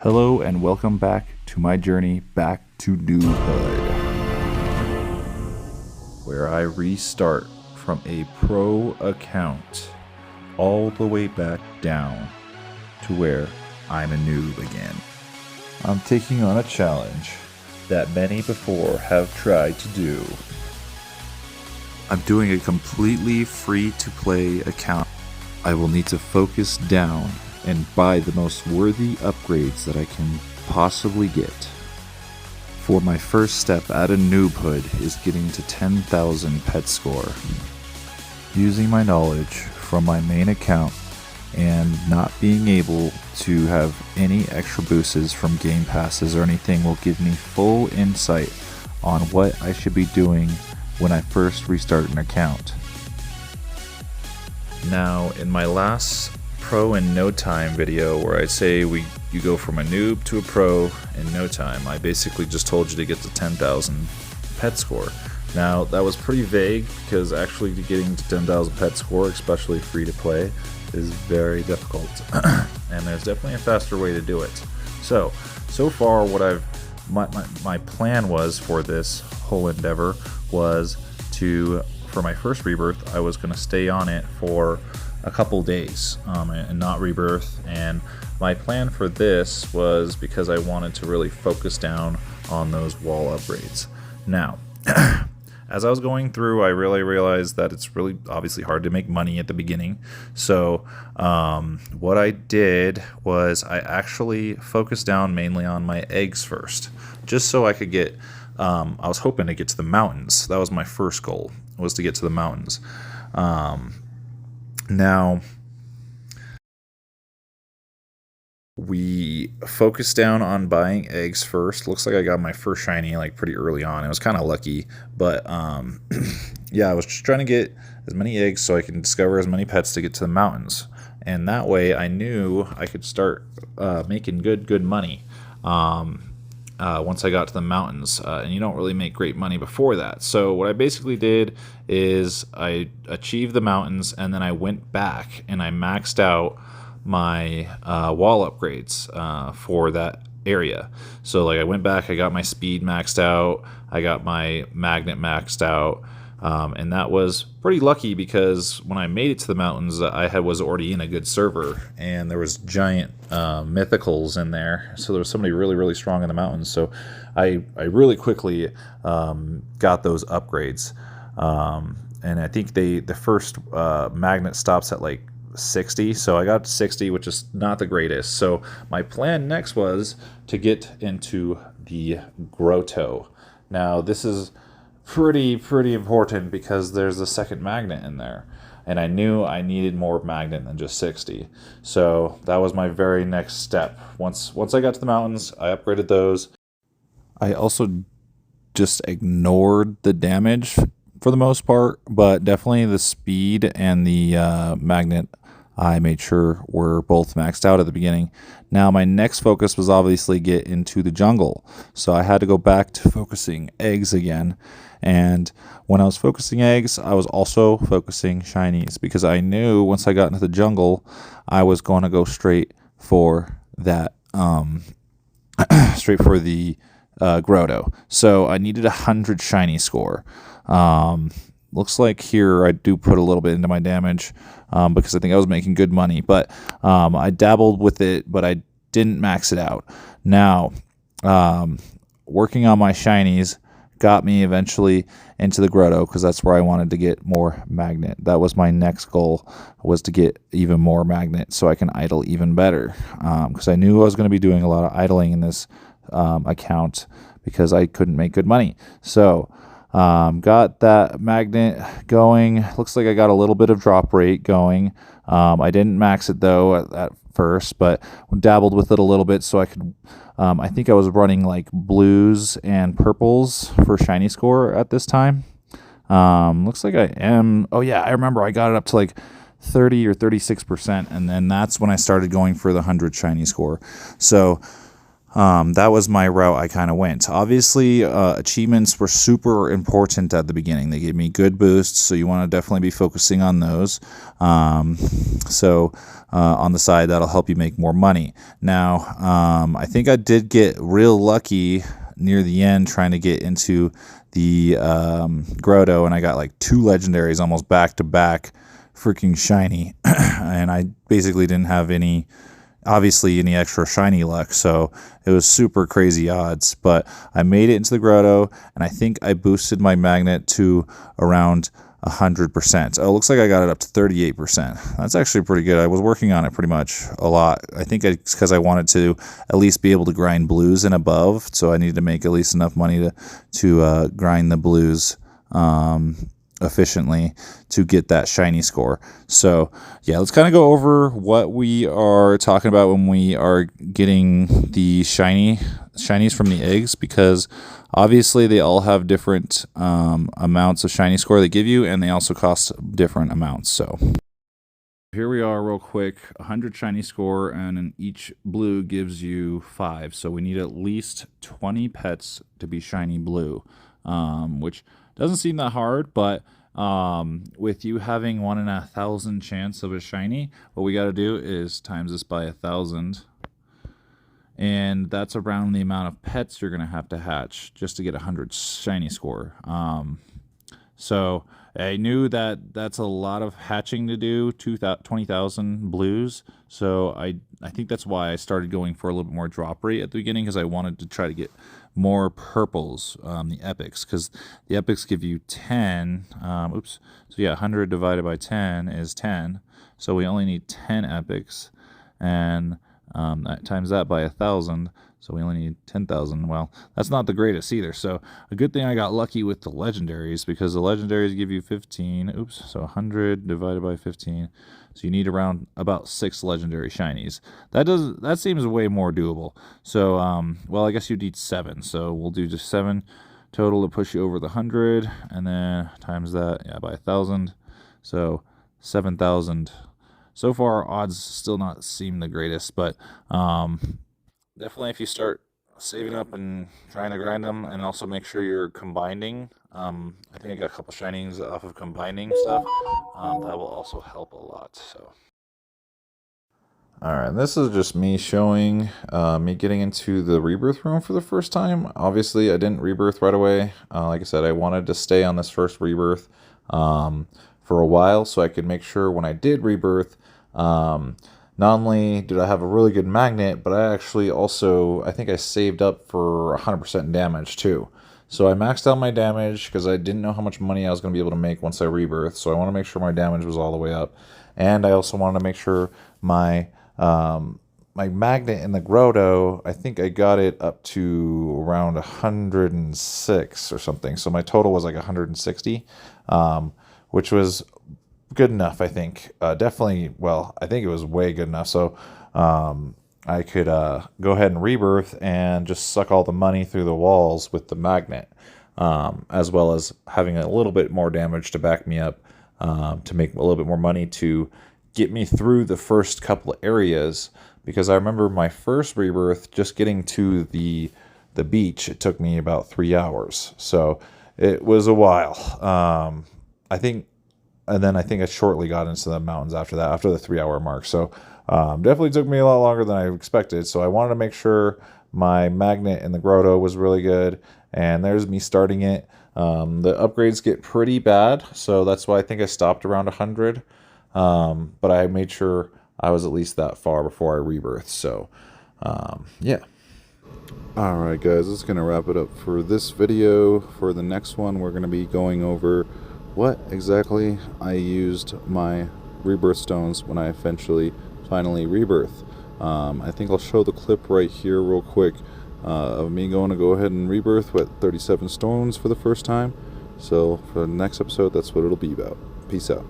Hello and welcome back to my journey back to noobhood, where I restart from a pro account all the way back down to where I'm a noob again. I'm taking on a challenge that many before have tried to do. I'm doing a completely free-to-play account. I will need to focus down and buy the most worthy upgrades that I can possibly get. For my first step at a noobhood is getting to 10,000 pet score. Using my knowledge from my main account and not being able to have any extra boosts from game passes or anything will give me full insight on what I should be doing when I first restart an account. Now, in my last pro in no time video where I say you go from a noob to a pro in no time, I basically just told you to get to 10,000 pet score. Now that was pretty vague because actually getting to 10,000 pet score, especially free to play, is very difficult and there's definitely a faster way to do it. So far what my plan was for this whole endeavor was for my first rebirth, I was going to stay on it for a couple days and not rebirth. And my plan for this was because I wanted to really focus down on those wall upgrades. Now, as I was going through, I really realized that it's really obviously hard to make money at the beginning. So what I did was I actually focused down mainly on my eggs first, just so I could get I was hoping to get to the mountains. That was my first goal, was to get to the mountains. Now, we focused down on buying eggs first. Looks like I got my first shiny like pretty early on. It was kind of lucky, but yeah, I was just trying to get as many eggs so I can discover as many pets to get to the mountains. And that way I knew I could start making good money once I got to the mountains, and you don't really make great money before that. So what I basically did is I achieved the mountains, and then I went back and I maxed out my wall upgrades for that area. So like I went back, I got my speed maxed out, I got my magnet maxed out, and that was pretty lucky because when I made it to the mountains, I was already in a good server, and there was giant mythicals in there. So there was somebody really strong in the mountains. So I really quickly got those upgrades, and I think the first magnet stops at like 60, so I got to 60, which is not the greatest. So my plan next was to get into the grotto. Now this is pretty important because there's a second magnet in there, and I knew I needed more magnet than just 60. So that was my very next step. Once I got to the mountains, I upgraded those. I also just ignored the damage for the most part, but definitely the speed and the magnet I made sure were both maxed out at the beginning. Now my next focus was obviously get into the jungle, so I had to go back to focusing eggs again. And when I was focusing eggs, I was also focusing shinies because I knew once I got into the jungle, I was going to go straight for that, straight for the grotto. So I needed 100 shiny score. Looks like here I do put a little bit into my damage because I think I was making good money, but I dabbled with it, but I didn't max it out. Now, working on my shinies got me eventually into the grotto because that's where I wanted to get more magnet. That was my next goal, was to get even more magnet so I can idle even better, because I knew I was going to be doing a lot of idling in this account because I couldn't make good money. So got that magnet going. Looks like I got a little bit of drop rate going. I didn't max it though at first, but dabbled with it a little bit so I could I think I was running like blues and purples for shiny score at this time. Looks like I am. Oh yeah, I remember I got it up to like 30 or 36%, and then that's when I started going for the 100 shiny score. So that was my route I kind of went. Obviously, achievements were super important at the beginning. They gave me good boosts, so you want to definitely be focusing on those. So on the side, that'll help you make more money. Now, I think I did get real lucky near the end trying to get into the grotto, and I got like 2 legendaries almost back to back, freaking shiny, and I basically didn't have any extra shiny luck, so it was super crazy odds. But I made it into the grotto, and I think I boosted my magnet to around 100%. Oh, it looks like I got it up to 38%. That's actually pretty good. I was working on it pretty much a lot. I think it's because I wanted to at least be able to grind blues and above, so I needed to make at least enough money to grind the blues efficiently to get that shiny score. So yeah, let's kind of go over what we are talking about when we are getting the shinies from the eggs, because obviously they all have different amounts of shiny score they give you, and they also cost different amounts. So here we are real quick, 100 shiny score, and in each blue gives you 5. So we need at least 20 pets to be shiny blue, which doesn't seem that hard, but with you having 1 in 1,000 chance of a shiny, what we got to do is times this by 1,000, and that's around the amount of pets you're going to have to hatch just to get 100 shiny score. So I knew that that's a lot of hatching to do, 20,000 blues. So I think that's why I started going for a little bit more drop rate at the beginning, because I wanted to try to get more purples, the epics, because the epics give you 10. So yeah, 100 divided by 10 is 10. So we only need 10 epics, and times that by 1,000. So we only need 10,000. Well, that's not the greatest either. So a good thing I got lucky with the legendaries, because the legendaries give you 15. So 100 divided by 15. So you need around about 6 legendary shinies. That seems way more doable. So well, I guess you need 7. So we'll do just 7 total to push you over the 100, and then times that by 1,000. So 7,000. So far, odds still not seem the greatest, but definitely if you start saving up and trying to grind them, and also make sure you're combining. I think I got a couple shinings off of combining stuff. That will also help a lot. So. Alright, this is just me showing me getting into the rebirth room for the first time. Obviously, I didn't rebirth right away. Like I said, I wanted to stay on this first rebirth for a while, so I could make sure when I did rebirth, not only did I have a really good magnet, but I actually also, I think I saved up for 100% damage too. So I maxed out my damage because I didn't know how much money I was going to be able to make once I rebirth. So I want to make sure my damage was all the way up. And I also wanted to make sure my magnet in the grotto, I think I got it up to around 106 or something. So my total was like 160, which was good enough, I think. Definitely, well, I think it was way good enough. So I could go ahead and rebirth and just suck all the money through the walls with the magnet, as well as having a little bit more damage to back me up, to make a little bit more money to get me through the first couple of areas. Because I remember my first rebirth, just getting to the beach, it took me about 3 hours. So it was a while. And then I think I shortly got into the mountains after that, after the 3 hour mark. So definitely took me a lot longer than I expected. So I wanted to make sure my magnet in the grotto was really good. And there's me starting it. The upgrades get pretty bad, so that's why I think I stopped around 100. But I made sure I was at least that far before I rebirthed. So yeah. Alright guys, that's going to wrap it up for this video. For the next one, we're going to be going over what exactly I used my rebirth stones when I finally rebirth. I think I'll show the clip right here real quick of me going to go ahead and rebirth with 37 stones for the first time. So for the next episode, that's what it'll be about. Peace out.